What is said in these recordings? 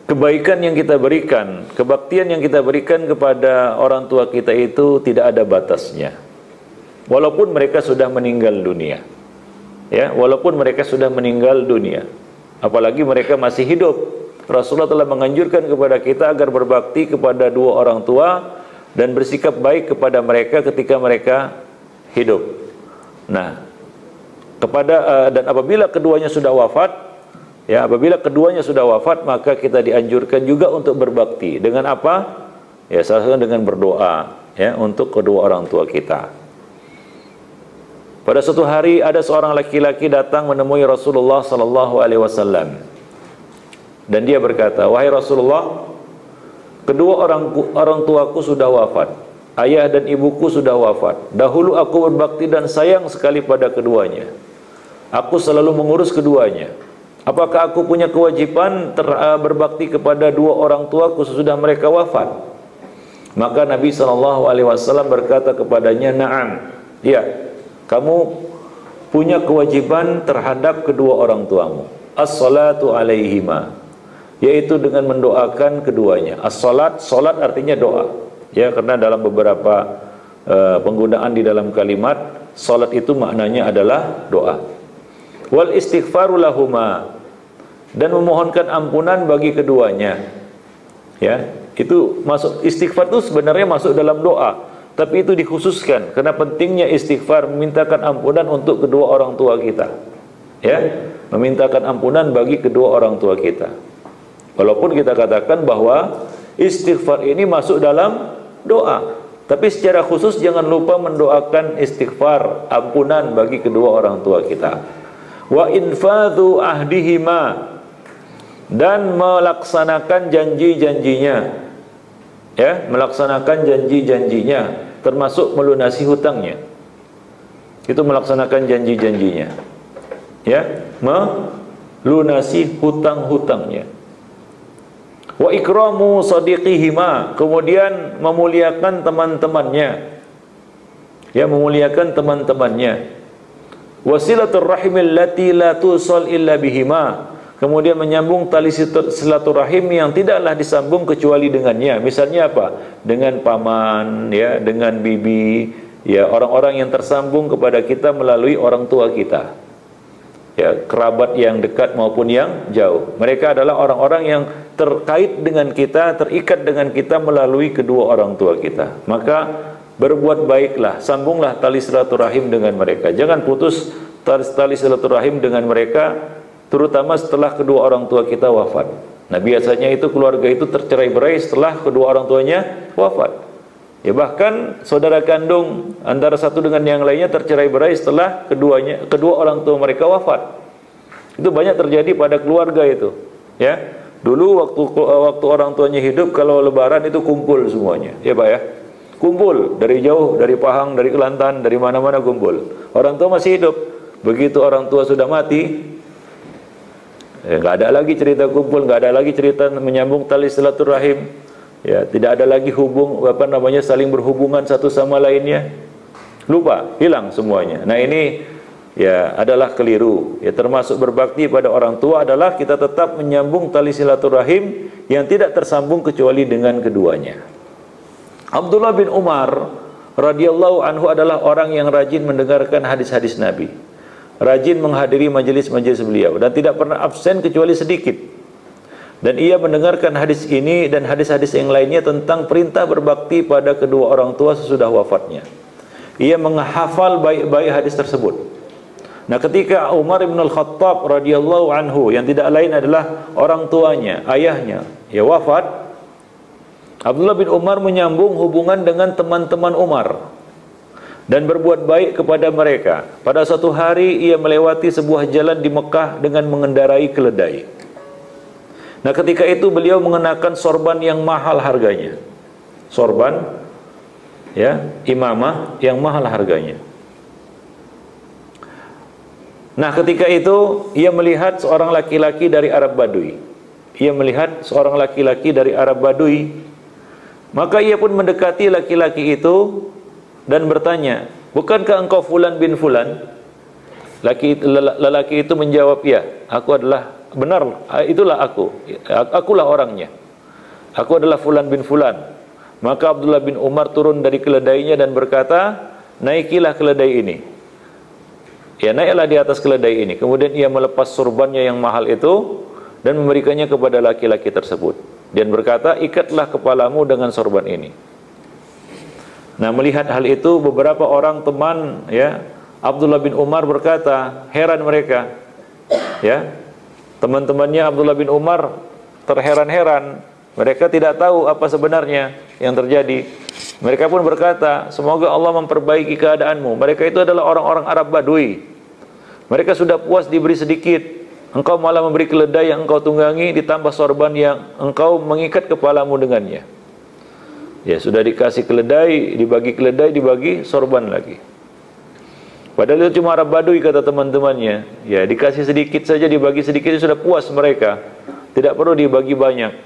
kebaikan yang kita berikan, kebaktian yang kita berikan kepada orang tua kita itu tidak ada batasnya. Walaupun mereka sudah meninggal dunia. Ya, walaupun mereka sudah meninggal dunia. Apalagi mereka masih hidup. Rasulullah telah menganjurkan kepada kita agar berbakti kepada dua orang tua dan bersikap baik kepada mereka ketika mereka hidup. Nah, dan apabila keduanya sudah wafat, ya, apabila keduanya sudah wafat, maka kita dianjurkan juga untuk berbakti. Dengan apa? Ya, salah satunya dengan berdoa, ya, untuk kedua orang tua kita. Pada suatu hari ada seorang laki-laki datang menemui Rasulullah sallallahu alaihi wasallam. Dan dia berkata, "Wahai Rasulullah, kedua orang tuaku sudah wafat. Ayah dan ibuku sudah wafat. Dahulu aku berbakti dan sayang sekali pada keduanya. Aku selalu mengurus keduanya. Apakah aku punya kewajiban berbakti kepada dua orang tuaku sesudah mereka wafat?" Maka Nabi SAW berkata kepadanya, "Na'am, ya, kamu punya kewajiban terhadap kedua orang tuamu. As-salatu alaihima, yaitu dengan mendoakan keduanya. As-salat, salat artinya doa. Ya, karena dalam beberapa penggunaan di dalam kalimat salat itu maknanya adalah doa. Wal istighfaru lahuma, dan memohonkan ampunan bagi keduanya. Ya, itu masuk, istighfar itu sebenarnya masuk dalam doa, tapi itu dikhususkan karena pentingnya istighfar, memintakan ampunan untuk kedua orang tua kita. Ya, memintakan ampunan bagi kedua orang tua kita. Walaupun kita katakan bahwa istighfar ini masuk dalam doa, tapi secara khusus jangan lupa mendoakan istighfar, ampunan bagi kedua orang tua kita. Wa infadhu ahdihima, dan melaksanakan janji-janjinya. Ya, melaksanakan janji-janjinya, termasuk melunasi hutangnya. Itu melaksanakan janji-janjinya. Ya, melunasi hutang-hutangnya. Wa ikramu sadiqihima, kemudian memuliakan teman-temannya. Ya, memuliakan teman-temannya. Wasilatul rahimil lati la tusal illa bihima, kemudian menyambung tali silaturahim yang tidaklah disambung kecuali dengannya. Misalnya apa? Dengan paman, ya, dengan bibi, ya, orang-orang yang tersambung kepada kita melalui orang tua kita. Ya, kerabat yang dekat maupun yang jauh. Mereka adalah orang-orang yang terkait dengan kita, terikat dengan kita melalui kedua orang tua kita. Maka berbuat baiklah, sambunglah tali silaturahim dengan mereka. Jangan putus tali silaturahim dengan mereka, terutama setelah kedua orang tua kita wafat. Nah, biasanya itu keluarga itu tercerai-berai setelah kedua orang tuanya wafat. Ya, bahkan saudara kandung antara satu dengan yang lainnya tercerai-berai setelah kedua orang tua mereka wafat. Itu banyak terjadi pada keluarga itu. Ya, dulu waktu orang tuanya hidup, kalau lebaran itu kumpul semuanya. Ya, Pak, ya. Kumpul dari jauh, dari Pahang, dari Kelantan, dari mana-mana kumpul. Orang tua masih hidup. Begitu orang tua sudah mati, nggak ada lagi cerita kumpul, nggak ada lagi cerita menyambung tali silaturahim. Ya, tidak ada lagi saling berhubungan satu sama lainnya. Lupa, hilang semuanya. Nah, ini ya adalah keliru. Ya, termasuk berbakti pada orang tua adalah kita tetap menyambung tali silaturahim yang tidak tersambung kecuali dengan keduanya. Abdullah bin Umar radhiyallahu anhu adalah orang yang rajin mendengarkan hadis-hadis Nabi, rajin menghadiri majelis-majelis beliau, dan tidak pernah absen kecuali sedikit. Dan ia mendengarkan hadis ini dan hadis-hadis yang lainnya tentang perintah berbakti pada kedua orang tua sesudah wafatnya. Ia menghafal baik-baik hadis tersebut. Nah, ketika Umar bin Al-Khattab radhiyallahu anhu, yang tidak lain adalah orang tuanya, ayahnya, ya, wafat, Abdullah bin Umar menyambung hubungan dengan teman-teman Umar dan berbuat baik kepada mereka. Pada suatu hari ia melewati sebuah jalan di Mekah dengan mengendarai keledai. Nah, ketika itu beliau mengenakan sorban yang mahal harganya. Sorban, ya, imamah yang mahal harganya. Nah, ketika itu ia melihat seorang laki-laki dari Arab Badui. Ia melihat seorang laki-laki dari Arab Badui. Maka ia pun mendekati laki-laki itu dan bertanya, "Bukankah engkau Fulan bin Fulan?" Lelaki itu menjawab, "Ya, aku adalah benar, itulah aku. Akulah orangnya. Aku adalah fulan bin fulan. Maka Abdullah bin Umar turun dari keledainya dan berkata, naikilah keledai ini. Ya, naiklah di atas keledai ini. Kemudian ia melepas sorbannya yang mahal itu dan memberikannya kepada laki-laki tersebut. Dan berkata, ikatlah kepalamu dengan sorban ini. Nah, melihat hal itu, beberapa orang teman ya Abdullah bin Umar berkata, heran mereka. Ya, teman-temannya Abdullah bin Umar terheran-heran. Mereka tidak tahu apa sebenarnya yang terjadi. Mereka pun berkata, semoga Allah memperbaiki keadaanmu. Mereka itu adalah orang-orang Arab Badui. Mereka sudah puas diberi sedikit. Engkau malah memberi keledai yang engkau tunggangi, ditambah sorban yang engkau mengikat kepalamu dengannya. Ya, sudah dikasih keledai, dibagi sorban lagi. Padahal itu cuma Arab Badui, kata teman-temannya. Ya, dikasih sedikit saja, dibagi sedikit, sudah puas mereka. Tidak perlu dibagi banyak.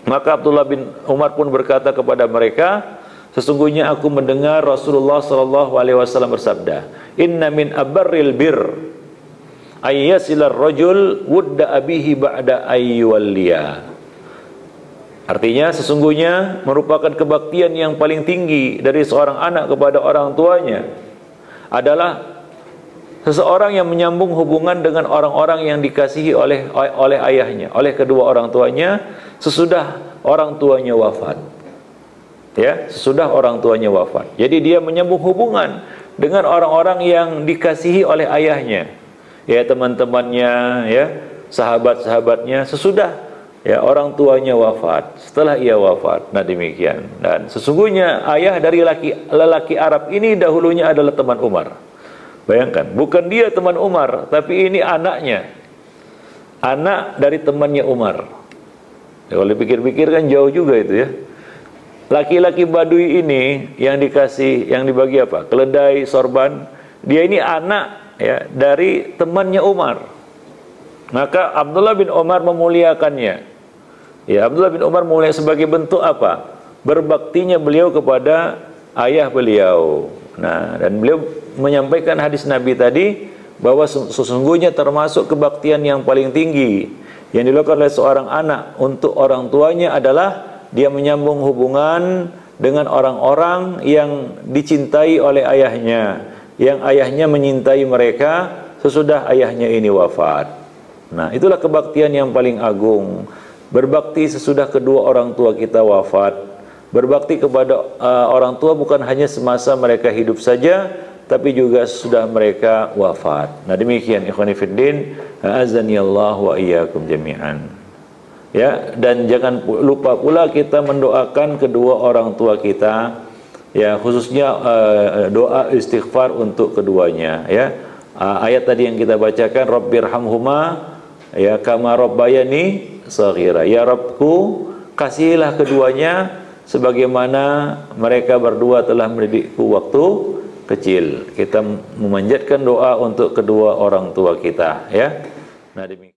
Maka Abdullah bin Umar pun berkata kepada mereka, sesungguhnya aku mendengar Rasulullah SAW bersabda, inna min abarril bir ayyasilar rajul wudda abihi ba'da ayyuwalliya. Artinya, sesungguhnya merupakan kebaktian yang paling tinggi dari seorang anak kepada orang tuanya adalah seseorang yang menyambung hubungan dengan orang-orang yang dikasihi oleh ayahnya, oleh kedua orang tuanya sesudah orang tuanya wafat. Ya, sesudah orang tuanya wafat. Jadi dia menyambung hubungan dengan orang-orang yang dikasihi oleh ayahnya. Ya, teman-temannya, ya, sahabat-sahabatnya sesudah ya orang tuanya wafat, setelah ia wafat. Nah, demikian. Dan sesungguhnya ayah dari lelaki Arab ini dahulunya adalah teman Umar. Bayangkan, bukan dia teman Umar, tapi ini anaknya. Anak dari temannya Umar. Ya, kalau dipikir-pikir kan jauh juga itu ya. Laki-laki Badui ini yang dikasih, yang dibagi apa? Keledai, sorban. Dia ini anak ya dari temannya Umar. Maka Abdullah bin Umar memuliakannya. Ya, Abdullah bin Umar mulai sebagai bentuk apa? Berbaktinya beliau kepada ayah beliau. Nah, dan beliau menyampaikan hadis Nabi tadi bahwa sesungguhnya termasuk kebaktian yang paling tinggi yang dilakukan oleh seorang anak untuk orang tuanya adalah dia menyambung hubungan dengan orang-orang yang dicintai oleh ayahnya, yang ayahnya menyintai mereka sesudah ayahnya ini wafat. Nah, itulah kebaktian yang paling agung. Berbakti sesudah kedua orang tua kita wafat. Berbakti kepada orang tua bukan hanya semasa mereka hidup saja, tapi juga sudah mereka wafat. Nah, demikian ikhwani fiddin, azanillah wa iyyakum jami'an. Ya, dan jangan lupa pula kita mendoakan kedua orang tua kita, ya, khususnya doa istighfar untuk keduanya, ya. Ayat tadi yang kita bacakan, Rabbirhamhuma ya kama rabbayani shaghira. Ya Rabbku, kasihilah keduanya sebagaimana mereka berdua telah mendidikku waktu kecil. Kita memanjatkan doa untuk kedua orang tua kita, ya. Nah, demikian.